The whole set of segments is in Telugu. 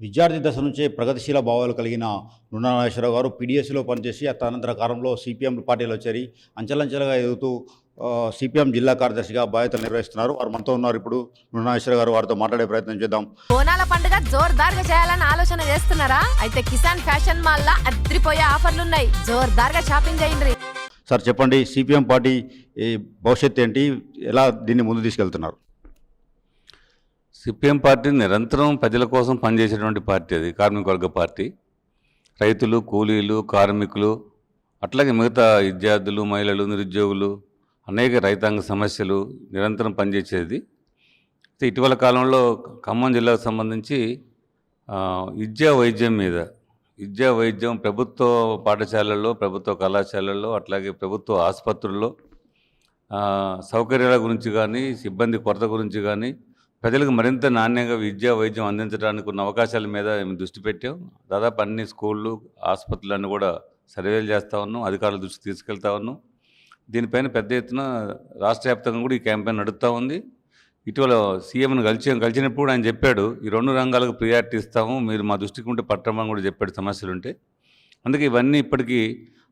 విద్యార్థి దశ నుంచే ప్రగతిశీల భావాలు కలిగిన నున్నా నాగేశ్వరరావు గారు పీడీఎస్లో పనిచేసి తదనంతర కాలంలో సిపిఎం పార్టీలో చేరి అంచెలంచెలుగా ఎదుగుతూ సిపిఎం జిల్లా కార్యదర్శిగా బాధ్యతలు నిర్వహిస్తున్నారు. వారు మనతో ఉన్నారు. ఇప్పుడు నున్నా నాగేశ్వరరావు గారు వారితో మాట్లాడే ప్రయత్నం చేద్దాం. బోనాల పండుగ జోర్దార్గా చేయాలని ఆలోచన చేస్తున్నారా? అయితే కిసాన్ ఫ్యాషన్ మాల్ లా అద్రిపోయే ఆఫర్లున్నాయి. జోర్దార్గా షాపింగ్ చేయండి. సార్ చెప్పండి, సిపిఎం పార్టీ భవిష్యత్తు ఏంటి, ఎలా దీన్ని ముందు తీసుకెళ్తున్నారు? సిపిఎం పార్టీ నిరంతరం ప్రజల కోసం పనిచేసేటువంటి పార్టీ. అది కార్మిక వర్గ పార్టీ. రైతులు, కూలీలు, కార్మికులు, అట్లాగే మిగతా విద్యార్థులు, మహిళలు, నిరుద్యోగులు, అనేక రైతాంగ సమస్యలు నిరంతరం పనిచేసేది. ఇటీవల కాలంలో ఖమ్మం జిల్లాకు సంబంధించి విద్యా వైద్యం ప్రభుత్వ పాఠశాలల్లో, ప్రభుత్వ కళాశాలల్లో, అట్లాగే ప్రభుత్వ ఆసుపత్రుల్లో సౌకర్యాల గురించి కానీ, సిబ్బంది కొరత గురించి కానీ, ప్రజలకు మరింత నాణ్యంగా విద్యా వైద్యం అందించడానికి ఉన్న అవకాశాల మీద మేము దృష్టి పెట్టాం. దాదాపు అన్ని స్కూళ్ళు, ఆసుపత్రులన్నీ కూడా సర్వేలు చేస్తూ ఉన్నాం, అధికారుల దృష్టికి తీసుకెళ్తా ఉన్నాం. దీనిపైన పెద్ద ఎత్తున రాష్ట్ర వ్యాప్తంగా కూడా ఈ క్యాంపెయిన్ నడుస్తూ ఉంది. ఇటీవల సీఎంను కలిసినప్పుడు ఆయన చెప్పాడు, ఈ 2 రంగాలకు ప్రియారిటీ ఇస్తాము, మీరు మా దృష్టికి ఉంటే పట్టమని కూడా చెప్పాడు సమస్యలుంటే. అందుకే ఇవన్నీ ఇప్పటికీ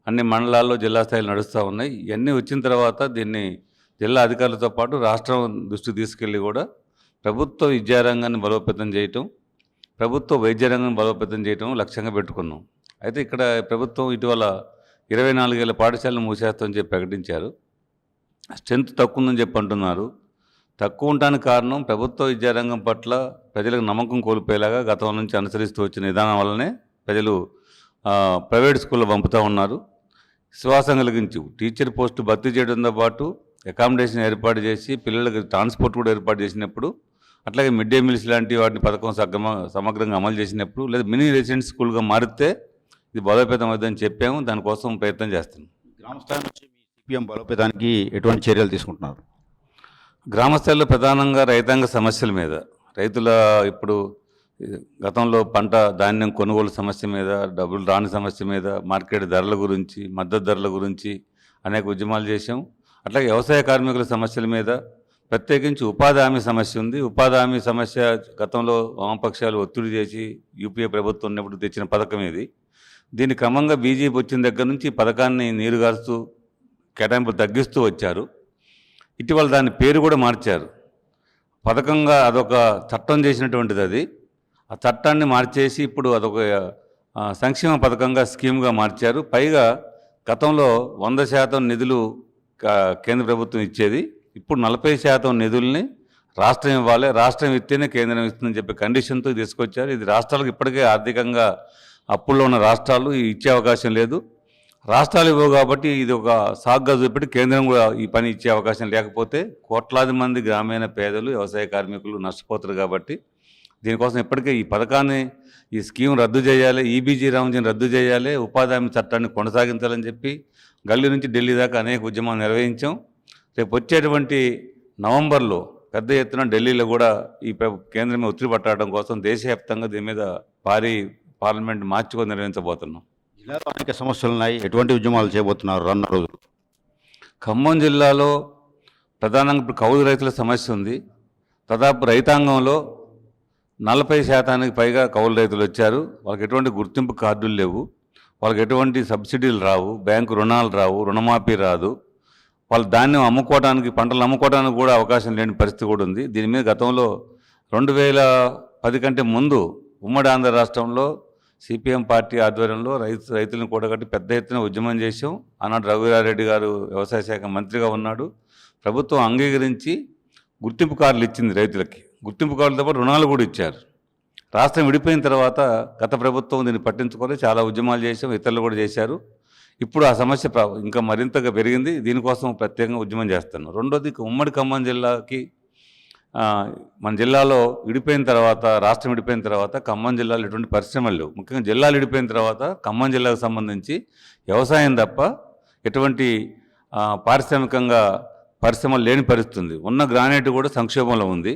అన్ని మండలాల్లో, జిల్లా స్థాయిలో నడుస్తూ ఉన్నాయి. ఇవన్నీ వచ్చిన తర్వాత దీన్ని జిల్లా అధికారులతో పాటు రాష్ట్రం దృష్టికి తీసుకెళ్ళి కూడా ప్రభుత్వ విద్యారంగాన్ని బలోపేతం చేయటం, ప్రభుత్వ వైద్య రంగాన్ని బలోపేతం చేయటం లక్ష్యంగా పెట్టుకున్నాం. అయితే ఇక్కడ ప్రభుత్వం ఇటీవల 24,000 పాఠశాలను మూసేస్తామని చెప్పి ప్రకటించారు. స్ట్రెంత్ తక్కువ ఉందని చెప్పి అంటున్నారు. తక్కువ ఉండడానికి కారణం ప్రభుత్వ విద్యారంగం పట్ల ప్రజలకు నమ్మకం కోల్పోయేలాగా గతం నుంచి అనుసరిస్తూ వచ్చిన విధానం వల్లనే ప్రజలు ప్రైవేట్ స్కూల్లో పంపుతూ ఉన్నారు. విశ్వాసం కలిగించి టీచర్ పోస్టు భర్తీ చేయడంతో పాటు అకామిడేషన్ ఏర్పాటు చేసి పిల్లలకు ట్రాన్స్పోర్ట్ కూడా ఏర్పాటు చేసినప్పుడు, అట్లాగే మిడ్ డే మీల్స్ లాంటి వాటిని పథకం సమగ్రంగా అమలు చేసినప్పుడు, లేదా మినీ రెసిడెంట్ స్కూల్గా మారితే ఇది బలోపేతం అవుతుందని చెప్పాము. దానికోసం ప్రయత్నం చేస్తున్నాం. గ్రామస్థాయి నుంచి మీ సిపిఎం బలోపేతానికి ఎటువంటి చర్యలు తీసుకుంటున్నారు? గ్రామస్థాయిలో ప్రధానంగా రైతాంగ సమస్యల మీద, రైతుల ఇప్పుడు గతంలో పంట ధాన్యం కొనుగోలు సమస్య మీద, డబ్బులు రాని సమస్య మీద, మార్కెట్ ధరల గురించి, మద్దతు ధరల గురించి అనేక ఉద్యమాలు చేశాం. అట్లాగే వ్యవసాయ కార్మికుల సమస్యల మీద, ప్రత్యేకించి ఉపాధి హామీ సమస్య ఉంది. ఉపాధి హామీ సమస్య గతంలో వామపక్షాలు ఒత్తిడి చేసి యూపీఏ ప్రభుత్వం ఉన్నప్పుడు తెచ్చిన పథకం ఇది. దీన్ని క్రమంగా బీజేపీ వచ్చిన దగ్గర నుంచి పథకాన్ని నీరుగారుస్తూ కేటాయింపులు తగ్గిస్తూ వచ్చారు. ఇటీవల దాని పేరు కూడా మార్చారు. పథకంగా అదొక చట్టం చేసినటువంటిది. అది ఆ చట్టాన్ని మార్చేసి ఇప్పుడు అదొక సంక్షేమ పథకంగా స్కీమ్గా మార్చారు. పైగా గతంలో 100% నిధులు కేంద్ర ప్రభుత్వం ఇచ్చేది, ఇప్పుడు 40% నిధుల్ని రాష్ట్రం ఇవ్వాలి, రాష్ట్రం ఇస్తేనే కేంద్రం ఇస్తుందని చెప్పి కండిషన్తో తీసుకొచ్చారు. ఇది రాష్ట్రాలకు ఇప్పటికే ఆర్థికంగా అప్పుల్లో ఉన్న రాష్ట్రాలు ఇచ్చే అవకాశం లేదు. రాష్ట్రాలు ఇవ్వవు కాబట్టి ఇది ఒక సాగ్గా చూపెట్టి కేంద్రం కూడా ఈ పని ఇచ్చే అవకాశం లేకపోతే కోట్లాది మంది గ్రామీణ పేదలు, వ్యవసాయ కార్మికులు నష్టపోతారు. కాబట్టి దీనికోసం ఇప్పటికే ఈ పథకాన్ని, ఈ స్కీమ్ రద్దు చేయాలి, ఈబీజీ రామజీని రద్దు చేయాలి, ఉపాధి హామీ చట్టాన్ని కొనసాగించాలని చెప్పి గల్లీ నుంచి ఢిల్లీ దాకా అనేక ఉద్యమాలు నిర్వహించాం. రేపు వచ్చేటువంటి నవంబర్లో పెద్ద ఎత్తున ఢిల్లీలో కూడా ఈ కేంద్రం ఒత్తిడి పట్టడం కోసం దేశవ్యాప్తంగా దీని మీద భారీ పార్లమెంట్ మార్చి కూడా నిర్వహించబోతున్నాం. జిల్లాలో అనేక సమస్యలు ఉన్నాయి. ఎటువంటి ఉద్యమాలు చేయబోతున్నారు రానున్న రోజులు? ఖమ్మం జిల్లాలో ప్రధానంగా ఇప్పుడు కౌలు రైతుల సమస్య ఉంది. దాదాపు రైతాంగంలో 40% పైగా కౌలు రైతులు వచ్చారు. వాళ్ళకి ఎటువంటి గుర్తింపు కార్డులు లేవు, వాళ్ళకి ఎటువంటి సబ్సిడీలు రావు, బ్యాంకు రుణాలు రావు, రుణమాఫీ రాదు. వాళ్ళ ధాన్యం అమ్ముకోవడానికి, పంటలు అమ్ముకోవడానికి కూడా అవకాశం లేని పరిస్థితి కూడా ఉంది. దీని మీద గతంలో 2010 కంటే ముందు ఉమ్మడి ఆంధ్ర రాష్ట్రంలో సిపిఎం పార్టీ ఆధ్వర్యంలో రైతులను కూడగట్టి పెద్ద ఎత్తున ఉద్యమం చేశాం. ఆనాడు రఘువీరారెడ్డి గారు వ్యవసాయ శాఖ మంత్రిగా ఉన్నాడు. ప్రభుత్వం అంగీకరించి గుర్తింపు కార్డులు ఇచ్చింది రైతులకి. గుర్తింపు కార్డులతో పాటు రుణాలు కూడా ఇచ్చారు. రాష్ట్రం విడిపోయిన తర్వాత గత ప్రభుత్వం దీన్ని పట్టించుకొని చాలా ఉద్యమాలు చేశాం, ఇతరులు కూడా చేశారు. ఇప్పుడు ఆ సమస్య ఇంకా మరింతగా పెరిగింది. దీనికోసం ప్రత్యేకంగా ఉద్యమం చేస్తున్నాం. రెండోది, ఉమ్మడి ఖమ్మం జిల్లాకి మన జిల్లాలో విడిపోయిన తర్వాత, రాష్ట్రం విడిపోయిన తర్వాత ఖమ్మం జిల్లాలో ఎటువంటి పరిశ్రమలు లేవు. ముఖ్యంగా జిల్లాలు విడిపోయిన తర్వాత ఖమ్మం జిల్లాకు సంబంధించి వ్యవసాయం తప్ప ఎటువంటి పారిశ్రామికంగా పరిశ్రమలు లేని పరిస్థితి ఉంది. ఉన్న గ్రానైట్ కూడా సంక్షోభంలో ఉంది.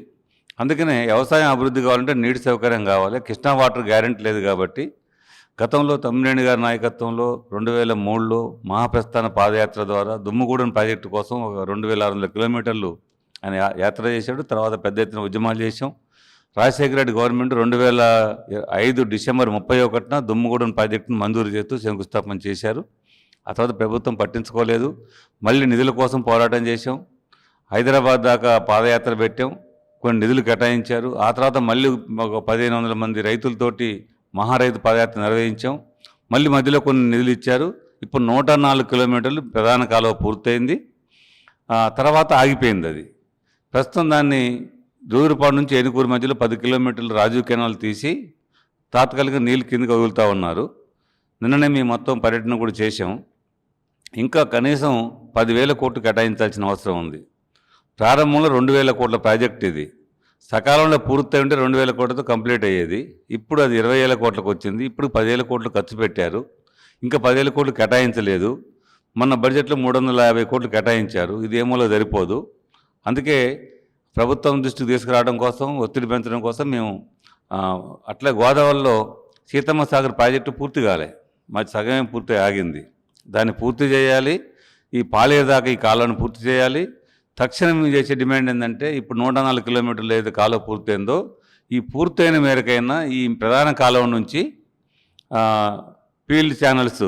అందుకనే వ్యవసాయం అభివృద్ధి కావాలంటే నీటి సౌకర్యం కావాలి. కృష్ణా వాటర్ గ్యారెంటీ లేదు. కాబట్టి గతంలో తమ్మినేని గారి నాయకత్వంలో 2003లో మహాప్రస్థాన పాదయాత్ర ద్వారా దుమ్ముగూడెం ప్రాజెక్టు కోసం 2600 కిలోమీటర్లు ఆయన యాత్ర చేశాడు. తర్వాత పెద్ద ఎత్తున ఉద్యమాలు చేశాం. రాజశేఖర రెడ్డి గవర్నమెంట్ 2005 డిసెంబర్ 31న దుమ్ముగూడెం ప్రాజెక్టును మంజూరు చేస్తూ శంకుస్థాపన చేశారు. ఆ తర్వాత ప్రభుత్వం పట్టించుకోలేదు. మళ్ళీ నిధుల కోసం పోరాటం చేశాం. హైదరాబాద్ దాకా పాదయాత్ర పెట్టాం, కొన్ని నిధులు కేటాయించారు. ఆ తర్వాత మళ్ళీ ఒక 1500 మంది రైతులతోటి మహారైతు పాదయాత్ర నిర్వహించాం. మళ్ళీ మధ్యలో కొన్ని నిధులు ఇచ్చారు. ఇప్పుడు 104 కిలోమీటర్లు ప్రధాన కాలువ పూర్తయింది. తర్వాత ఆగిపోయింది అది. ప్రస్తుతం దాన్ని జోగిరపాడు నుంచి ఏనుకూరు మధ్యలో 10 కిలోమీటర్లు రాజీవ్ కెనాల్ తీసి తాత్కాలిక నీళ్ళు కిందకి వదులుతూ ఉన్నారు. నిన్ననే మేము మొత్తం పర్యటన కూడా చేశాం. ఇంకా కనీసం 10,000 కోట్లు కేటాయించాల్సిన అవసరం ఉంది. ప్రారంభంలో 2,000 కోట్ల ప్రాజెక్ట్ ఇది. సకాలంలో పూర్తయి ఉంటే 2,000 కోట్లతో కంప్లీట్ అయ్యేది. ఇప్పుడు అది 20,000 కోట్లకు వచ్చింది. ఇప్పుడు 10,000 కోట్లు ఖర్చు పెట్టారు. ఇంకా 10,000 కోట్లు కేటాయించలేదు. మొన్న బడ్జెట్లో 350 కోట్లు కేటాయించారు. ఇది ఏమోలో సరిపోదు. అందుకే ప్రభుత్వం దృష్టికి తీసుకురావడం కోసం, ఒత్తిడి పెంచడం కోసం మేము అట్లా గోదావరిలో సీతమ్మ సాగర్ ప్రాజెక్టు పూర్తి కాలే, మాది సగమే పూర్తి ఆగింది. దాన్ని పూర్తి చేయాలి. ఈ పాలేరు దాకా ఈ కాలువను పూర్తి చేయాలి. తక్షణం చేసే డిమాండ్ ఏంటంటే ఇప్పుడు 104 కిలోమీటర్లు ఏదైతే కాలువ పూర్తయిందో ఈ పూర్తయిన మేరకైనా ఈ ప్రధాన కాలువ నుంచి ఫీల్డ్ ఛానల్స్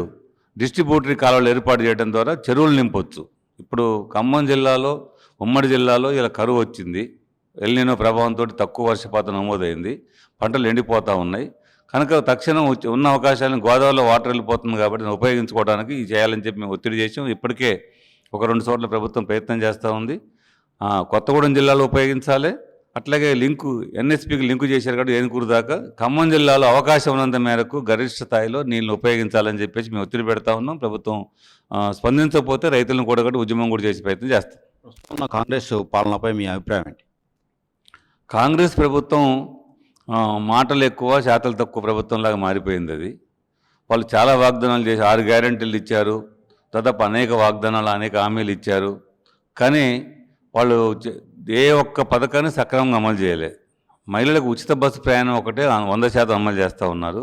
డిస్ట్రిబ్యూటరీ కాలువలు ఏర్పాటు చేయడం ద్వారా చెరువులు నింపొచ్చు. ఇప్పుడు ఖమ్మం జిల్లాలో, ఉమ్మడి జిల్లాలో ఇలా కరువు వచ్చింది. ఎల్నినో ప్రభావంతో తక్కువ వర్షపాతం నమోదైంది. పంటలు ఎండిపోతూ ఉన్నాయి. కనుక తక్షణం ఉన్న అవకాశాలను గోదావరిలో వాటర్ వెళ్ళిపోతుంది కాబట్టి ఉపయోగించుకోవడానికి ఇది చేయాలని చెప్పి మేము ఒత్తిడి చేసాం. ఇప్పటికే 1-2 చోట్ల ప్రభుత్వం ప్రయత్నం చేస్తూ ఉంది. కొత్తగూడెం జిల్లాలో ఉపయోగించాలి. అట్లాగే ఎన్ఎస్పికి లింకు చేశారు కాబట్టి ఏనుకూరు దాకా. ఖమ్మం జిల్లాలో అవకాశం ఉన్నంత మేరకు గరిష్ట స్థాయిలో నీళ్ళని ఉపయోగించాలని చెప్పేసి మేము ఒత్తిడి పెడతా ఉన్నాం. ప్రభుత్వం స్పందించకపోతే రైతులను కూడగట్టి ఉద్యమం కూడా చేసే ప్రయత్నం చేస్తాం. ప్రస్తుతం కాంగ్రెస్ పాలనపై మీ అభిప్రాయం ఏంటి? కాంగ్రెస్ ప్రభుత్వం మాటలు ఎక్కువ, చేతలు తక్కువ ప్రభుత్వంలాగా మారిపోయింది. అది వాళ్ళు చాలా వాగ్దానాలు చేసి 6 గ్యారెంటీలు ఇచ్చారు. దాదాపు అనేక వాగ్దానాలు, అనేక హామీలు ఇచ్చారు. కానీ వాళ్ళు ఏ ఒక్క పథకాన్ని సక్రమంగా అమలు చేయలేదు. మహిళలకు ఉచిత బస్సు ప్రయాణం ఒకటే 100% అమలు చేస్తూ ఉన్నారు.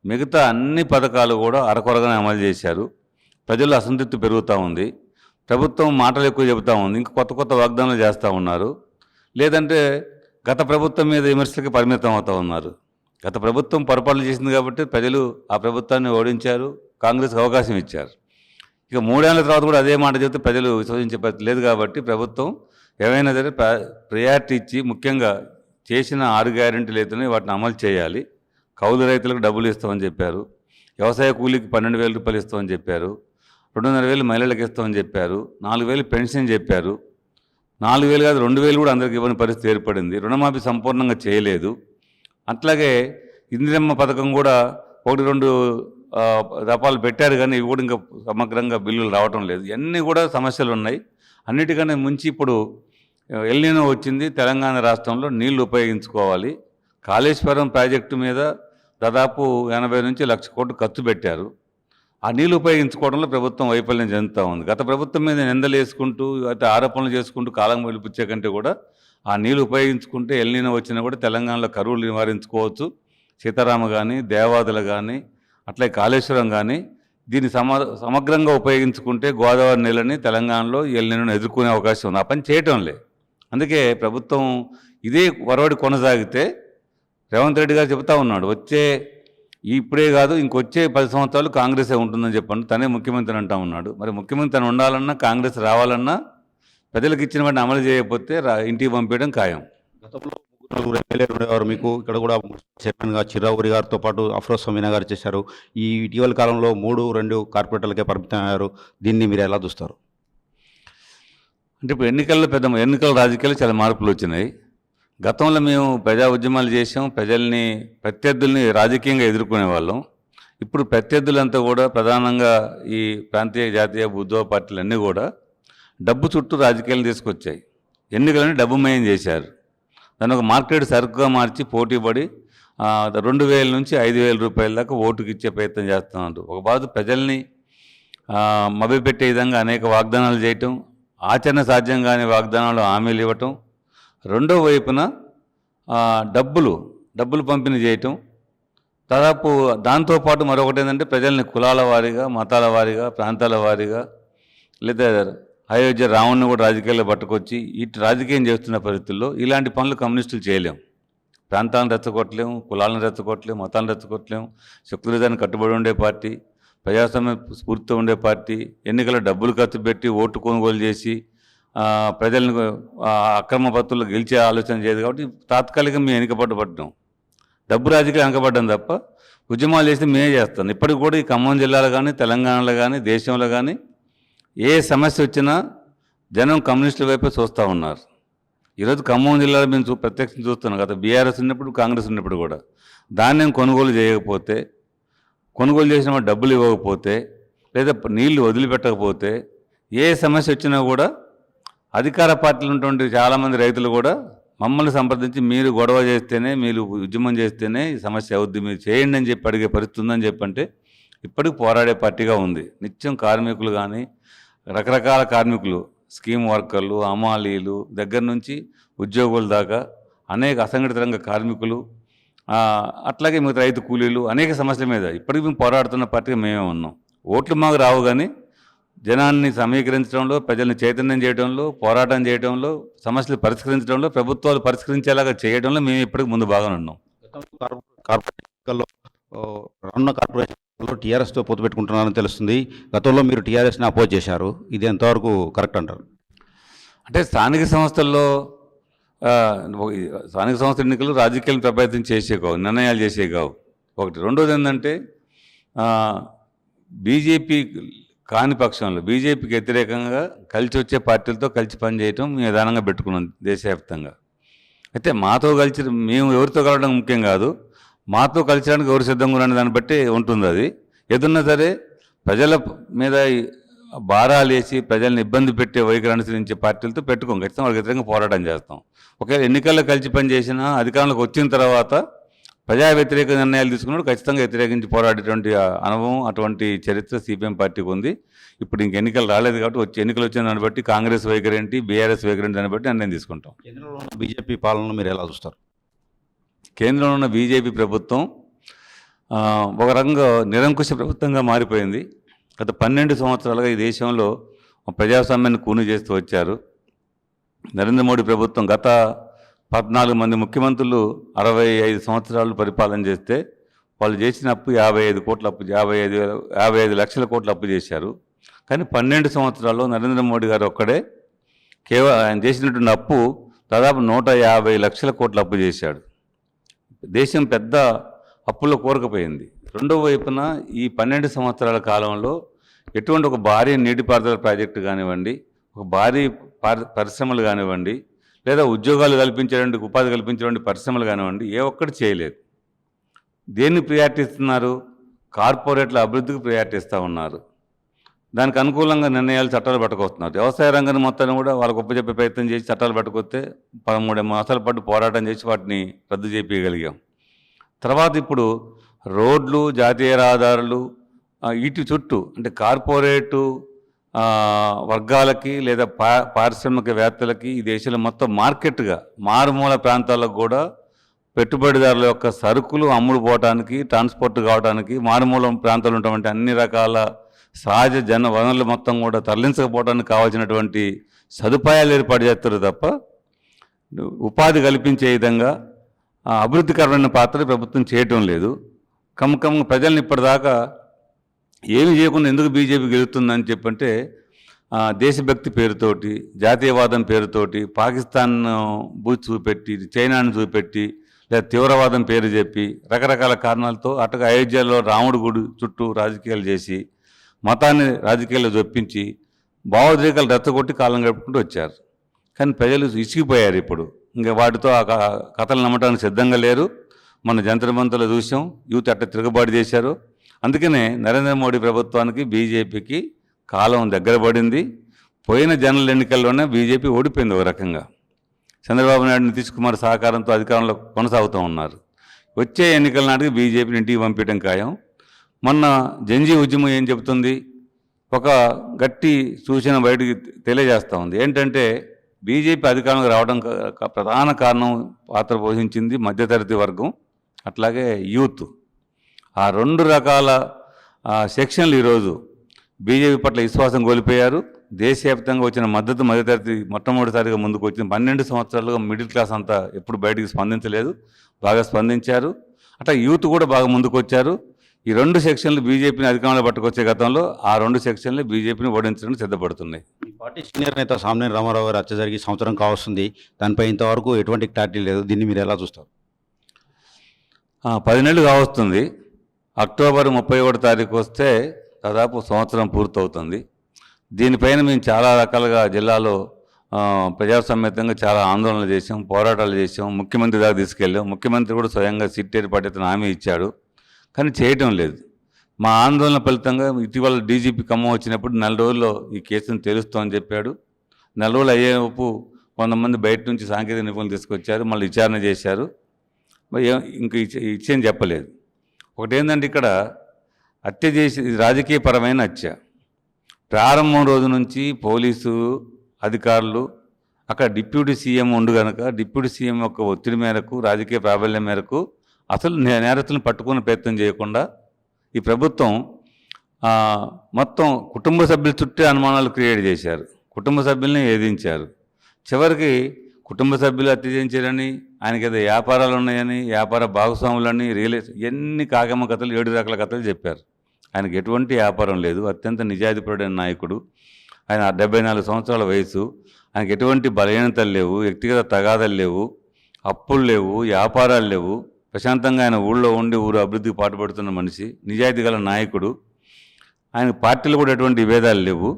మిగతా అన్ని పథకాలు కూడా అరకొరగానే అమలు చేశారు. ప్రజల్లో అసంతృప్తి పెరుగుతూ ఉంది. ప్రభుత్వం మాటలు ఎక్కువ చెబుతూ ఉంది, ఇంకా కొత్త కొత్త వాగ్దానాలు చేస్తూ ఉన్నారు. లేదంటే గత ప్రభుత్వం మీద విమర్శలకి పరిమితం అవుతూ ఉన్నారు. గత ప్రభుత్వం పొరపాట్లు చేసింది కాబట్టి ప్రజలు ఆ ప్రభుత్వాన్ని ఓడించారు, కాంగ్రెస్కి అవకాశం ఇచ్చారు. ఇక 3 ఏళ్ల తర్వాత కూడా అదే మాట చెబితే ప్రజలు విశ్వసించే పరిస్థితి లేదు. కాబట్టి ప్రభుత్వం ఏమైనా సరే ప్రయారిటీ ఇచ్చి ముఖ్యంగా చేసిన 6 గ్యారెంటీలు అయితేనే వాటిని అమలు చేయాలి. కౌలు రైతులకు డబ్బులు ఇస్తామని చెప్పారు. వ్యవసాయ కూలీకి 12,000 రూపాయలు ఇస్తామని చెప్పారు. 2,500 మహిళలకు ఇస్తామని చెప్పారు. 4,000 పెన్షన్ చెప్పారు. 4,000 కాదు 2,000 కూడా అందరికి ఇవ్వని పరిస్థితి ఏర్పడింది. రుణమాఫీ సంపూర్ణంగా చేయలేదు. అట్లాగే ఇందిరమ్మ పథకం కూడా 1-2 దఫాలు పెట్టారు, కానీ ఇవి కూడా ఇంకా సమగ్రంగా బిల్లులు రావటం లేదు. ఇవన్నీ కూడా సమస్యలు ఉన్నాయి. అన్నిటికన్నా ముంచి ఇప్పుడు ఎల్నినో వచ్చింది. తెలంగాణ రాష్ట్రంలో నీళ్లు ఉపయోగించుకోవాలి. కాళేశ్వరం ప్రాజెక్టు మీద దాదాపు 80 నుంచి 1,00,000 కోట్లు ఖర్చు పెట్టారు. ఆ నీళ్లు ఉపయోగించుకోవడంలో ప్రభుత్వం వైఫల్యం చెందుతూ ఉంది. గత ప్రభుత్వం మీద నిందలు వేసుకుంటూ, అయితే ఆరోపణలు చేసుకుంటూ కాలం వెలిపించే కంటే కూడా ఆ నీళ్లు ఉపయోగించుకుంటే ఎల్నినో వచ్చినా కూడా తెలంగాణలో కరువులు నివారించుకోవచ్చు. సీతారామ కానీ, దేవాదులు కానీ, అట్లే కాళేశ్వరం కానీ దీన్ని సమగ్రంగా ఉపయోగించుకుంటే గోదావరి నీళ్ళని తెలంగాణలో ఎల్నినోను ఎదుర్కొనే అవకాశం ఉంది. ఆ పని చేయటం లే. అందుకే ప్రభుత్వం ఇదే వరవడి కొనసాగితే రేవంత్ రెడ్డి గారు చెబుతా ఉన్నాడు, ఇప్పుడే కాదు ఇంకొచ్చే 10 సంవత్సరాలు కాంగ్రెసే ఉంటుందని చెప్పండి. తనే ముఖ్యమంత్రి అంటా ఉన్నాడు. మరి ముఖ్యమంత్రి తను ఉండాలన్నా, కాంగ్రెస్ రావాలన్నా ప్రజలకు ఇచ్చిన వాటిని అమలు చేయకపోతే ఇంటికి పంపించడం ఖాయం. గతంలో 3 ఎమ్మెల్యేలు ఉండేవారు మీకు. ఇక్కడ కూడా చైర్మన్గా చిర్రావురి గారితో పాటు అఫ్రోజ్ సమీనా గారు చేశారు. ఈ ఇటీవల కాలంలో 3-2 కార్పొరేటర్లకే పరిమితం అయ్యారు. దీన్ని మీరు ఎలా చూస్తారు? అంటే ఇప్పుడు ఎన్నికల రాజకీయాలు చాలా మార్పులు వచ్చినాయి. గతంలో మేము ప్రజా ఉద్యమాలు చేసాం, ప్రత్యర్థుల్ని రాజకీయంగా ఎదుర్కొనే వాళ్ళం. ఇప్పుడు ప్రత్యర్థులంతా కూడా ప్రధానంగా ఈ ప్రాంతీయ, జాతీయ, ఉద్యోగ పార్టీలన్నీ కూడా డబ్బు చుట్టూ రాజకీయాలు తీసుకొచ్చాయి. ఎన్నికలని డబ్బుమయం చేశారు. దాన్ని ఒక మార్కెట్ సరుకుగా మార్చి పోటీపడి 2,000 నుంచి 5,000 రూపాయల దాకా ఓటుకి ఇచ్చే ప్రయత్నం చేస్తున్నారు. ఒక బాధ ప్రజల్ని మభ్యపెట్టే విధంగా అనేక వాగ్దానాలు చేయటం, ఆచరణ సాధ్యం కాని వాగ్దానాలు, హామీలు ఇవ్వటం. రెండో వైపున డబ్బులు పంపిణీ చేయటం. దాదాపు దాంతోపాటు మరొకటి ఏంటంటే ప్రజల్ని కులాల వారీగా, మతాల వారీగా, ప్రాంతాల వారీగా, లేదా అయోధ్య రావణ్ణి కూడా రాజకీయాల్లో పట్టుకొచ్చి ఇటు రాజకీయం చేస్తున్న పరిస్థితుల్లో ఇలాంటి పనులు కమ్యూనిస్టులు చేయలేం. ప్రాంతాలను రెచ్చగొట్టలేము, కులాలను రెచ్చగొట్టలేము, మతాలను రెచ్చగొట్టలేము. సెక్యులరిజానికి కట్టుబడి ఉండే పార్టీ, ప్రజాస్వామ్య స్ఫూర్తితో ఉండే పార్టీ, ఎన్నికల డబ్బులు ఖర్చు పెట్టి ఓటు కొనుగోలు చేసి ప్రజలను అక్రమ పత్రులు గెలిచే ఆలోచన చేయదు. కాబట్టి తాత్కాలికంగా మేము వెనుకబడ్డం, డబ్బు రాజకీయాలు వెనకబడ్డం తప్ప ఉద్యమాలు చేస్తే మేమే చేస్తాం. ఇప్పటికి కూడా ఈ ఖమ్మం జిల్లాలో కానీ, తెలంగాణలో కానీ, దేశంలో కానీ ఏ సమస్య వచ్చినా జనం కమ్యూనిస్టుల వైపే చూస్తూ ఉన్నారు. ఈరోజు ఖమ్మం జిల్లాలో మేము ప్రత్యక్షం చూస్తున్నాం. గత బీఆర్ఎస్ ఉన్నప్పుడు, కాంగ్రెస్ ఉన్నప్పుడు కూడా ధాన్యం కొనుగోలు చేయకపోతే, కొనుగోలు చేసిన వాడు డబ్బులు ఇవ్వకపోతే, లేదా నీళ్లు వదిలిపెట్టకపోతే, ఏ సమస్య వచ్చినా కూడా అధికార పార్టీలు ఉన్నటువంటి చాలామంది రైతులు కూడా మమ్మల్ని సంప్రదించి మీరు గొడవ చేస్తేనే, మీరు ఉద్యమం చేస్తేనే ఈ సమస్య అవుద్ది, మీరు చేయండి అని చెప్పి అడిగే పరిస్థితి ఉందని చెప్పంటే ఇప్పటికి పోరాడే పార్టీగా ఉంది. నిత్యం కార్మికులు కానీ, రకరకాల కార్మికులు, స్కీమ్ వర్కర్లు, హమాలీలు దగ్గర నుంచి ఉద్యోగుల దాకా అనేక అసంఘటిత రంగ కార్మికులు, అట్లాగే మిగతా రైతు కూలీలు, అనేక సమస్యల మీద ఇప్పటికీ మేము పోరాడుతున్న పార్టీగా మేమే ఉన్నాం. ఓట్లు మాకు రావు కానీ జనాన్ని సమీకరించడంలో, ప్రజల్ని చైతన్యం చేయడంలో, పోరాటం చేయడంలో, సమస్యలు పరిష్కరించడంలో, ప్రభుత్వాలు పరిష్కరించేలాగా చేయడంలో మేము ఇప్పటికి ముందు బాగానే ఉన్నాం. కార్పొరేషన్లో రానున్న కార్పొరేషన్లో టీఆర్ఎస్తో పొత్తు పెట్టుకుంటున్నారని తెలుస్తుంది. గతంలో మీరు టీఆర్ఎస్ని అపోజ్ చేశారు. ఇది ఎంతవరకు కరెక్ట్ అంటారు? అంటే స్థానిక సంస్థల్లో స్థానిక సంస్థల ఎన్నికలు రాజకీయాలను ప్రభావితం చేసే కావు, నిర్ణయాలు చేసే కావు. ఒకటి. రెండోది ఏంటంటే బీజేపీ కాని పక్షంలో, బీజేపీకి వ్యతిరేకంగా కలిసి వచ్చే పార్టీలతో కలిసి పనిచేయటం మేము విధానంగా పెట్టుకున్నాం దేశవ్యాప్తంగా. అయితే మాతో కలిసి మేము ఎవరితో కలవడం ముఖ్యం కాదు, మాతో కలిసడానికి ఎవరు సిద్ధంగా ఉన్నారనే దాన్ని బట్టి ఉంటుంది. అది ఏదన్నా సరే ప్రజల మీద భారాలు వేసి ప్రజల్ని ఇబ్బంది పెట్టే వైఖరి అనుసరించే పార్టీలతో పెట్టుకోం, ఖచ్చితంగా వాళ్ళకి వ్యతిరేకంగా పోరాటం చేస్తాం. ఒకవేళ ఎన్నికల్లో కలిసి పనిచేసినా అధికారంలోకి వచ్చిన తర్వాత ప్రజా వ్యతిరేక నిర్ణయాలు తీసుకున్నప్పుడు ఖచ్చితంగా వ్యతిరేకించి పోరాడేటువంటి అనుభవం, అటువంటి చరిత్ర సిపిఎం పార్టీకి ఉంది. ఇప్పుడు ఇంక ఎన్నికలు రాలేదు కాబట్టి ఎన్నికలు వచ్చిన దాన్ని బట్టి కాంగ్రెస్ వైఖరి ఏంటి, బీఆర్ఎస్ వైఖరి ఏంటి దాన్ని బట్టి నిర్ణయం తీసుకుంటాం. కేంద్రంలో ఉన్న బీజేపీ పాలన మీరు ఎలా చూస్తారు? కేంద్రంలో ఉన్న బీజేపీ ప్రభుత్వం ఒక రకంగా నిరంకుశ ప్రభుత్వంగా మారిపోయింది. గత 12 సంవత్సరాలుగా ఈ దేశంలో ప్రజాస్వామ్యాన్ని కూని చేస్తూ వచ్చారు. నరేంద్ర మోడీ ప్రభుత్వం గత 14 మంది ముఖ్యమంత్రులు 65 సంవత్సరాలు పరిపాలన చేస్తే వాళ్ళు చేసిన అప్పు 55 కోట్ల అప్పు, 55 లక్షల కోట్ల అప్పు చేశారు. కానీ 12 సంవత్సరాల్లో నరేంద్ర మోడీ గారు ఒక్కడే కేవలం ఆయన చేసినటువంటి అప్పు దాదాపు 150 లక్షల కోట్ల అప్పు చేశాడు. దేశం పెద్ద అప్పుల్లో కోరకపోయింది. రెండో వైపున ఈ 12 సంవత్సరాల కాలంలో ఎటువంటి ఒక భారీ నీటిపారుదల ప్రాజెక్టు కానివ్వండి, ఒక భారీ పరిశ్రమలు కానివ్వండి, లేదా ఉద్యోగాలు కల్పించేటువంటి, ఉపాధి కల్పించేటువంటి పరిశ్రమలు కానివ్వండి, ఏ ఒక్కటి చేయలేదు. దేన్ని ప్రియారిటీ ఇస్తున్నారు? కార్పొరేట్ల అభివృద్ధికి ప్రియారిటీ ఇస్తూ ఉన్నారు. దానికి అనుకూలంగా నిర్ణయాలు, చట్టాలు పట్టుకొస్తున్నారు. వ్యవసాయ రంగాన్ని మొత్తాన్ని కూడా వాళ్ళకు ఒప్పచెప్పే ప్రయత్నం చేసి చట్టాలు పట్టుకొస్తే 13 మాసాల పాటు పోరాటం చేసి వాటిని రద్దు చేయగలిగాం. తర్వాత ఇప్పుడు రోడ్లు, జాతీయ రహదారులు, వీటి చుట్టూ అంటే కార్పొరేటు వర్గాలకి లేదా పారిశ్రామికవేత్తలకి ఈ దేశంలో మొత్తం మార్కెట్గా మారుమూల ప్రాంతాలకు కూడా పెట్టుబడిదారుల యొక్క సరుకులు అమ్ముడు పోవటానికి, ట్రాన్స్పోర్ట్ కావడానికి, మారుమూల ప్రాంతాలు ఉన్నటువంటి అన్ని రకాల సహజ జన వనరులు మొత్తం కూడా తరలించకపోవడానికి కావాల్సినటువంటి సదుపాయాలు ఏర్పాటు చేస్తారు తప్ప ఉపాధి కల్పించే విధంగా అభివృద్ధికరమైన పాత్ర ప్రభుత్వం చేయటం లేదు. కమ్మకమ్మ ప్రజల్ని ఇప్పటిదాకా ఏమి చేయకుండా ఎందుకు బీజేపీ గెలుస్తుందని చెప్పంటే దేశభక్తి పేరుతోటి, జాతీయవాదం పేరుతోటి పాకిస్తాన్ చూపెట్టి, చైనాను చూపెట్టి, లేదా తీవ్రవాదం పేరు చెప్పి రకరకాల కారణాలతో అటుగా అయోధ్యలో రాముడి గుడి చుట్టూ రాజకీయాలు చేసి మతాన్ని రాజకీయాల్లో చొప్పించి భావోద్రేకాలు రెచ్చగొట్టి కాలం గడుపుకుంటూ వచ్చారు. కానీ ప్రజలు ఇసిగిపోయారు. ఇప్పుడు ఇంకా వాటితో ఆ కథలు నమ్మటానికి సిద్ధంగా లేరు. మన జంతర్ మంతర్లో చూసాం, యూత్ అట్ట తిరుగుబాటు చేశారు. అందుకనే నరేంద్ర మోడీ ప్రభుత్వానికి, బీజేపీకి కాలం దగ్గర పడింది. పోయిన జనరల్ ఎన్నికల్లోనే బీజేపీ ఓడిపోయింది ఒక రకంగా. చంద్రబాబు నాయుడు, నితీష్ కుమార్ సహకారంతో అధికారంలో కొనసాగుతూ ఉన్నారు. వచ్చే ఎన్నికల నాటికి బీజేపీని ఇంటికి పంపించడం ఖాయం. మొన్న జంజీ ఉద్యమం ఏం చెబుతుంది? ఒక గట్టి సూచన బయటికి తెలియజేస్తూ ఉంది. ఏంటంటే బీజేపీ అధికారంలోకి రావడం ప్రధాన కారణం, పాత్ర పోషించింది మధ్యతరగతి వర్గం, అట్లాగే యూత్. ఆ 2 రకాల సెక్షన్లు ఈరోజు బీజేపీ పట్ల విశ్వాసం కోల్పోయారు. దేశవ్యాప్తంగా వచ్చిన మధ్యతరగతి మొట్టమొదటిసారిగా ముందుకు వచ్చిన 12 సంవత్సరాలుగా మిడిల్ క్లాస్ అంతా ఎప్పుడు బయటికి స్పందించలేదు, బాగా స్పందించారు. అట్లా యూత్ కూడా బాగా ముందుకు వచ్చారు. ఈ 2 సెక్షన్లు బీజేపీని అధికారంలో పట్టుకొచ్చే గతంలో ఆ 2 సెక్షన్లు బీజేపీని ఓడించడానికి సిద్ధపడుతున్నాయి. ఈ పార్టీ సీనియర్ నేత సామినేని రామారావు గారు హత్య జరిగి సంవత్సరం కావస్తుంది. దానిపై ఇంతవరకు ఎటువంటి క్లారిటీ లేదు. దీన్ని మీరు ఎలా చూస్తారు? 10 నెలలు కావస్తుంది. అక్టోబర్ 31 తారీఖు వస్తే దాదాపు సంవత్సరం పూర్తవుతుంది. దీనిపైన మేము చాలా రకాలుగా జిల్లాలో ప్రజాసమ్మితంగా చాలా ఆందోళనలు చేసాం, పోరాటాలు చేసాం, ముఖ్యమంత్రి దాకా తీసుకెళ్ళాం. ముఖ్యమంత్రి కూడా స్వయంగా సిట్ ఏర్పాటు హామీ ఇచ్చాడు, కానీ చేయటం లేదు. మా ఆందోళన ఫలితంగా ఇటీవల డీజీపీ ఖమ్మం వచ్చినప్పుడు 4 రోజుల్లో ఈ కేసును తెలుస్తామని చెప్పాడు. 4 రోజులు అయ్యేలోపు కొంతమంది బయట నుంచి సాంకేతిక నిపుణులు తీసుకొచ్చారు, మళ్ళీ విచారణ చేశారు. ఇంక ఇచ్చేని చెప్పలేదు. ఒకటి ఏంటంటే ఇక్కడ హత్య చేసి రాజకీయపరమైన హత్య. ప్రారంభం రోజు నుంచి పోలీసు అధికారులు అక్కడ డిప్యూటీ సీఎం ఉండు కనుక డిప్యూటీ సీఎం యొక్క ఒత్తిడి మేరకు, రాజకీయ ప్రాబల్యం మేరకు అసలు నేరస్తులను పట్టుకునే ప్రయత్నం చేయకుండా ఈ ప్రభుత్వం మొత్తం కుటుంబ సభ్యుల చుట్టే అనుమానాలు క్రియేట్ చేశారు, కుటుంబ సభ్యుల్ని వేధించారు. చివరికి కుటుంబ సభ్యులు హత్య చేయించారని, ఆయనకి ఏదో వ్యాపారాలు ఉన్నాయని, వ్యాపార భాగస్వాములని, రియల్ ఎన్ని కాగమ్మ కథలు, 7 రకాల కథలు చెప్పారు. ఆయనకి ఎటువంటి వ్యాపారం లేదు, అత్యంత నిజాయితీపరుడైన నాయకుడు. ఆయన 74 సంవత్సరాల వయసు, ఆయనకి ఎటువంటి బలహీనతలు లేవు, వ్యక్తిగత తగాదాలు లేవు, అప్పులు లేవు, వ్యాపారాలు లేవు. ప్రశాంతంగా ఆయన ఊళ్ళో ఉండి ఊరు అభివృద్ధికి పాటుపడుతున్న మనిషి, నిజాయితీ గల నాయకుడు. ఆయన పార్టీలు కూడా ఎటువంటి విభేదాలు లేవు.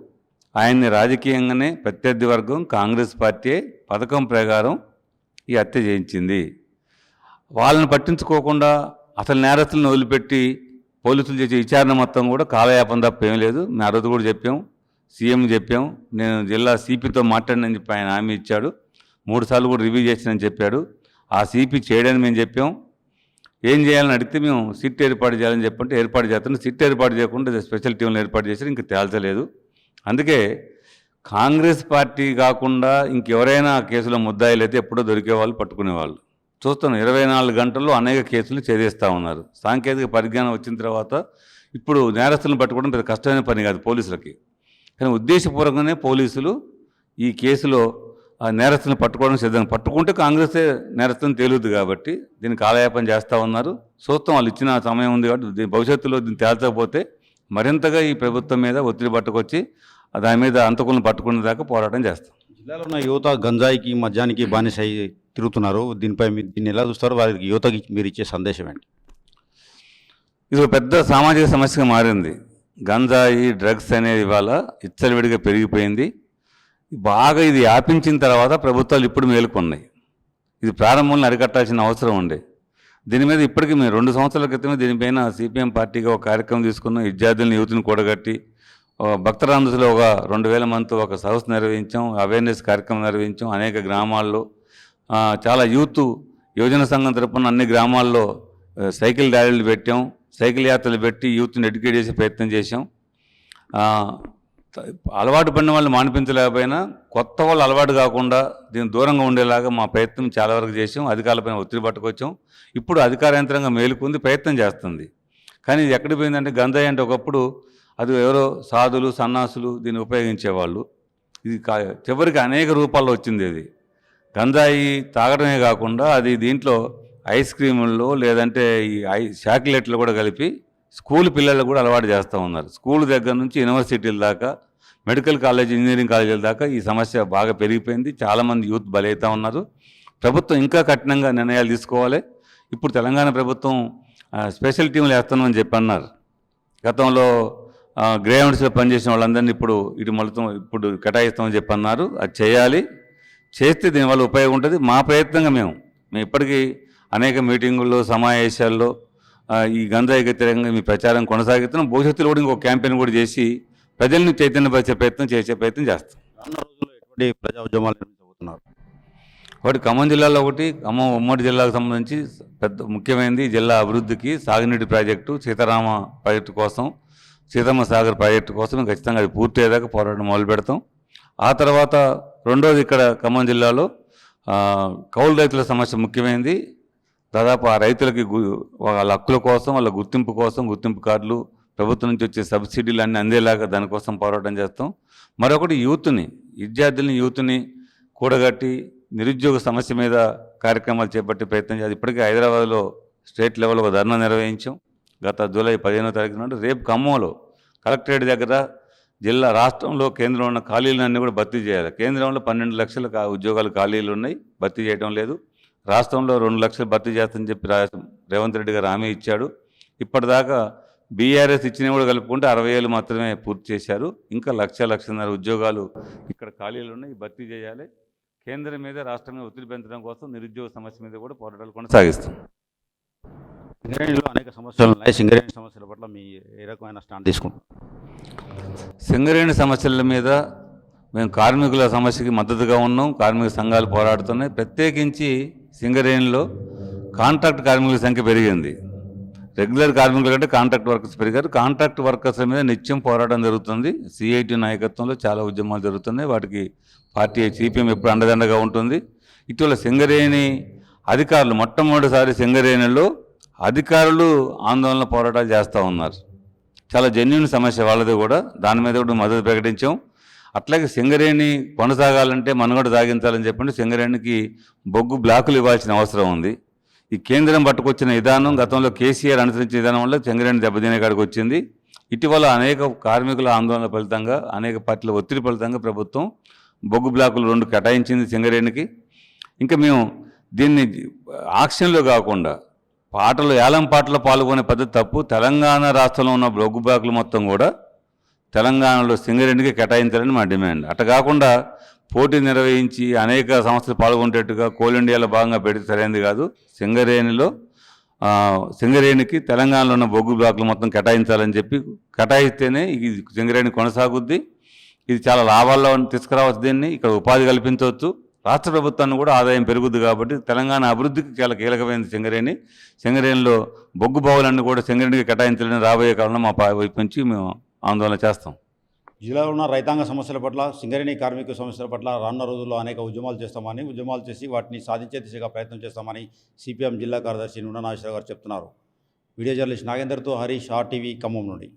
ఆయన్ని రాజకీయంగానే ప్రత్యర్థి వర్గం కాంగ్రెస్ పార్టీ పథకం ప్రకారం ఈ హత్య చేయించింది. వాళ్ళని పట్టించుకోకుండా అసలు నేరస్తులను వదిలిపెట్టి పోలీసులు చేసే విచారణ మొత్తం కూడా కాలయాపన తప్ప ఏం లేదు. మేము ఆ రోజు కూడా చెప్పాం, సీఎం చెప్పాం, నేను జిల్లా సిపితో మాట్లాడినని చెప్పి ఆయన హామీ ఇచ్చాడు. 3 సార్లు కూడా రివ్యూ చేసినని చెప్పాడు. ఆ సిపి చేయడానికి మేము చెప్పాం. ఏం చేయాలని అడిగితే మేము సిట్ ఏర్పాటు చేయాలని చెప్పంటే ఏర్పాటు చేస్తాను. సిట్ ఏర్పాటు చేయకుండా స్పెషల్ టీంలు ఏర్పాటు చేశారు, ఇంకా తేల్చలేదు. అందుకే కాంగ్రెస్ పార్టీ కాకుండా ఇంకెవరైనా కేసులో ముద్దాయిలు అయితే ఎప్పుడో దొరికేవాళ్ళు, పట్టుకునేవాళ్ళు. చూస్తున్నాం 24 గంటల్లో అనేక కేసులు ఛేదిస్తూ ఉన్నారు. సాంకేతిక పరిజ్ఞానం వచ్చిన తర్వాత ఇప్పుడు నేరస్తులను పట్టుకోవడం పెద్ద కష్టమైన పని కాదు పోలీసులకి. కానీ ఉద్దేశపూర్వకంగానే పోలీసులు ఈ కేసులో నేరస్తులను పట్టుకోవడం సిద్ధంగా, పట్టుకుంటే కాంగ్రెసే నేరస్తులను తేలుద్ది కాబట్టి దీన్ని కాలయాపన చేస్తూ ఉన్నారు. చూస్తాం, వాళ్ళు ఇచ్చిన సమయం ఉంది కాబట్టి భవిష్యత్తులో దీన్ని తేల్చకపోతే మరింతగా ఈ ప్రభుత్వం మీద ఒత్తిడి పట్టుకొచ్చి దాని మీద అంతకులను పట్టుకునే దాకా పోరాటం చేస్తాం. జిల్లాలో ఉన్న యువత గంజాయికి, మద్యానికి బానిస అయి తిరుగుతున్నారు. దీనిపై మీరు దీన్ని ఎలా చూస్తారు? వారికి యువతకి మీరు ఇచ్చే సందేశం ఏంటి? ఇది ఒక పెద్ద సామాజిక సమస్యగా మారింది. గంజాయి, డ్రగ్స్ అనేది ఇవాళ ఇచ్చలవిడిగా పెరిగిపోయింది. బాగా ఇది వ్యాపించిన తర్వాత ప్రభుత్వాలు ఇప్పుడు మేలుకున్నాయి. ఇది ప్రారంభంలో అరికట్టాల్సిన అవసరం ఉండే. దీని మీద ఇప్పటికీ మేము 2 సంవత్సరాల క్రితమే దీనిపైన సిపిఎం పార్టీగా ఒక కార్యక్రమం తీసుకున్నాం. విద్యార్థులను, యువతిని కూడగట్టి భక్తరాంధ్రలో ఒక 2000 మందితో ఒక సదస్సు నిర్వహించాం, అవేర్నెస్ కార్యక్రమం నిర్వహించాం. అనేక గ్రామాల్లో చాలా యువజన సంఘం తరపున అన్ని గ్రామాల్లో సైకిల్ ర్యాలీలు పెట్టాం, సైకిల్ యాత్రలు పెట్టి యూత్ని ఎడ్యుకేట్ చేసే ప్రయత్నం చేశాం. అలవాటు పడిన వాళ్ళు మానిపించలేకపోయినా కొత్త వాళ్ళు అలవాటు కాకుండా దీనికి దూరంగా ఉండేలాగా మా ప్రయత్నం చాలా వరకు చేసాం. అధికారులపైన ఒత్తిడి పట్టుకొచ్చాం. ఇప్పుడు అధికార యంత్రంగా మేలుకుంది, ప్రయత్నం చేస్తుంది. కానీ ఇది ఎక్కడికి పోయిందంటే, గంజాయి అంటే ఒకప్పుడు అది ఎవరో సాధులు, సన్నాసులు దీన్ని ఉపయోగించేవాళ్ళు. ఇది చివరికి అనేక రూపాల్లో వచ్చింది. ఇది గంజాయి తాగడమే కాకుండా అది దీంట్లో ఐస్ క్రీముల్లో లేదంటే ఈ చాక్లెట్లు కూడా కలిపి స్కూల్ పిల్లలకు కూడా అలవాటు చేస్తూ ఉన్నారు. స్కూల్ దగ్గర నుంచి యూనివర్సిటీల దాకా, మెడికల్ కాలేజ్, ఇంజనీరింగ్ కాలేజీల దాకా ఈ సమస్య బాగా పెరిగిపోయింది. చాలామంది యూత్ బలవుతూ ఉన్నారు. ప్రభుత్వం ఇంకా కఠినంగా నిర్ణయాలు తీసుకోవాలి. ఇప్పుడు తెలంగాణ ప్రభుత్వం స్పెషల్ టీంలు వేస్తున్నామని చెప్పి అన్నారు. గతంలో గ్రేవెంట్స్లో పనిచేసిన వాళ్ళందరినీ ఇప్పుడు కేటాయిస్తామని చెప్పి అన్నారు. అది చేయాలి, చేస్తే దీనివల్ల ఉపయోగం ఉంటుంది. మా ప్రయత్నంగా మేము ఇప్పటికీ అనేక మీటింగుల్లో, సమావేశాల్లో ఈ గంజాయి వ్యతిరేకంగా మీ ప్రచారం కొనసాగుతున్నాం. భవిష్యత్తులో కూడా ఇంకొక క్యాంపెయిన్ కూడా చేసి ప్రజల్ని చైతన్యపరిచే ప్రయత్నం చేస్తాం. రానున్న రోజుల్లో ఎటువంటి ప్రజా ఉద్యమాలు నిర్వహించబోతున్నారు? ఒకటి ఖమ్మం జిల్లాలో, ఒకటి ఖమ్మం ఉమ్మడి జిల్లాకు సంబంధించి పెద్ద ముఖ్యమైనది జిల్లా అభివృద్ధికి సాగునీటి ప్రాజెక్టు, సీతారామ ప్రాజెక్టు కోసం, సీతమ్మ సాగర్ ప్రాజెక్టు కోసం ఖచ్చితంగా అది పూర్తి అయ్యేదాకా పోరాటం మొదలు పెడతాం. ఆ తర్వాత రెండోది ఇక్కడ ఖమ్మం జిల్లాలో కౌలు రైతుల సమస్య ముఖ్యమైనది. దాదాపు ఆ రైతులకి వాళ్ళ హక్కుల కోసం, వాళ్ళ గుర్తింపు కోసం, గుర్తింపు కార్డులు, ప్రభుత్వం నుంచి వచ్చే సబ్సిడీలు అన్నీ అందేలాగా దానికోసం పోరాటం చేస్తాం. మరొకటి విద్యార్థుల్ని కూడగట్టి నిరుద్యోగ సమస్య మీద కార్యక్రమాలు చేపట్టే ప్రయత్నం చేయాలి. ఇప్పటికే హైదరాబాద్లో స్టేట్ లెవెల్లో ఒక ధర్నా నిర్వహించాం గత జూలై 15వ తారీఖు నాడు. రేపు ఖమ్మంలో కలెక్టరేట్ దగ్గర రాష్ట్రంలో కేంద్రంలో ఉన్న ఖాళీలన్నీ కూడా భర్తీ చేయాలి. కేంద్రంలో 12 లక్షల ఉద్యోగాలు ఖాళీలు ఉన్నాయి, భర్తీ చేయడం లేదు. రాష్ట్రంలో 2 లక్షలు భర్తీ చేస్తానని చెప్పి రేవంత్ రెడ్డి గారు హామీ ఇచ్చాడు. ఇప్పటిదాకా బీఆర్ఎస్ ఇచ్చినవి కూడా కలుపుకుంటే 60,000 మాత్రమే పూర్తి చేశారు. ఇంకా 1,00,000 ఉద్యోగాలు ఇక్కడ ఖాళీలు ఉన్నాయి, భర్తీ చేయాలి. కేంద్రం మీద రాష్ట్రం మీద ఒత్తిడి పెంచడం కోసం నిరుద్యోగ సమస్య మీద కూడా పోరాటాలు కొనసాగిస్తాం. సింగరేణిలో అనేక సమస్యలు ఉన్నాయి. సింగరేణి సమస్యల పట్ల మీ ఏ రకమైన స్టాండ్ తీసుకుంటాం? సింగరేణి సమస్యల మీద మేము కార్మికుల సమస్యకి మద్దతుగా ఉన్నాం. కార్మిక సంఘాలు పోరాడుతున్నాయి. ప్రత్యేకించి సింగరేణిలో కాంట్రాక్ట్ కార్మికుల సంఖ్య పెరిగింది. రెగ్యులర్ కార్మికుల కంటే కాంట్రాక్ట్ వర్కర్స్ పెరిగారు. కాంట్రాక్ట్ వర్కర్స్ మీద నిత్యం పోరాటం జరుగుతుంది. సిఐటి నాయకత్వంలో చాలా ఉద్యమాలు జరుగుతున్నాయి. వాటికి పార్టీ సిపిఎం ఎప్పుడు అండదండగా ఉంటుంది. ఇటీవల సింగరేణి అధికారులు మొట్టమొదటిసారి సింగరేణిలో అధికారులు ఆందోళన పోరాటాలు చేస్తూ ఉన్నారు. చాలా జెన్యున్ సమస్య వాళ్ళది కూడా. దాని మీద కూడా మద్దతు ప్రకటించాం. అట్లాగే సింగరేణి కొనసాగాలంటే మనుగడ సాగించాలని చెప్పండి సింగరేణికి బొగ్గు బ్లాకులు ఇవ్వాల్సిన అవసరం ఉంది. ఈ కేంద్రం పట్టుకొచ్చిన విధానం గతంలో కేసీఆర్ అనుసరించిన విధానం వల్ల సింగరేణి దెబ్బతినే కాడికి వచ్చింది. ఇటీవల అనేక కార్మికుల ఆందోళన ఫలితంగా అనేక పార్టీల ఒత్తిడి ఫలితంగా ప్రభుత్వం బొగ్గు బ్లాకులు 2 కేటాయించింది సింగరేణికి. ఇంకా మేము దీన్ని ఆక్షన్లో కాకుండా ఏలం పాటలో పాల్గొనే పద్ధతి తప్పు. తెలంగాణ రాష్ట్రంలో ఉన్న బొగ్గు బ్లాకులు మొత్తం కూడా తెలంగాణలో సింగరేణికి కేటాయించాలని మా డిమాండ్. అట్లా కాకుండా పోటీ నిర్వహించి అనేక సంస్థలు పాల్గొనేట్టుగా కోల్ ఇండియాలో భాగంగా పెడితే సరైనది కాదు. సింగరేణికి తెలంగాణలో ఉన్న బొగ్గు బ్లాకులు మొత్తం కేటాయించాలని చెప్పి కేటాయిస్తేనే ఇది సింగరేణి కొనసాగుద్ది. ఇది చాలా లాభాల్లో తీసుకురావచ్చు. దీన్ని ఇక్కడ ఉపాధి కల్పించవచ్చు. రాష్ట్ర ప్రభుత్వాన్ని కూడా ఆదాయం పెరుగుద్ది. కాబట్టి తెలంగాణ అభివృద్ధికి చాలా కీలకమైనది సింగరేణిలో బొగ్గు బావులన్నీ కూడా సింగరేణికి కేటాయించాలని రాబోయే కాలంలో మా వైపు నుంచి మేము ఆందోళన చేస్తాం. జిల్లాలో ఉన్న రైతాంగ సమస్యల పట్ల, సింగరేణి కార్మిక సమస్యల పట్ల రానున్న రోజుల్లో అనేక ఉద్యమాలు చేసి వాటిని సాధించే దిశగా ప్రయత్నం చేస్తామని సిపిఎం జిల్లా కార్యదర్శి నుండా నాగేశ్వరరావు గారు చెప్తున్నారు. వీడియో జర్నలిస్ట్ నాగేందర్తో హరీష్, RTV ఖమ్మం నుండి.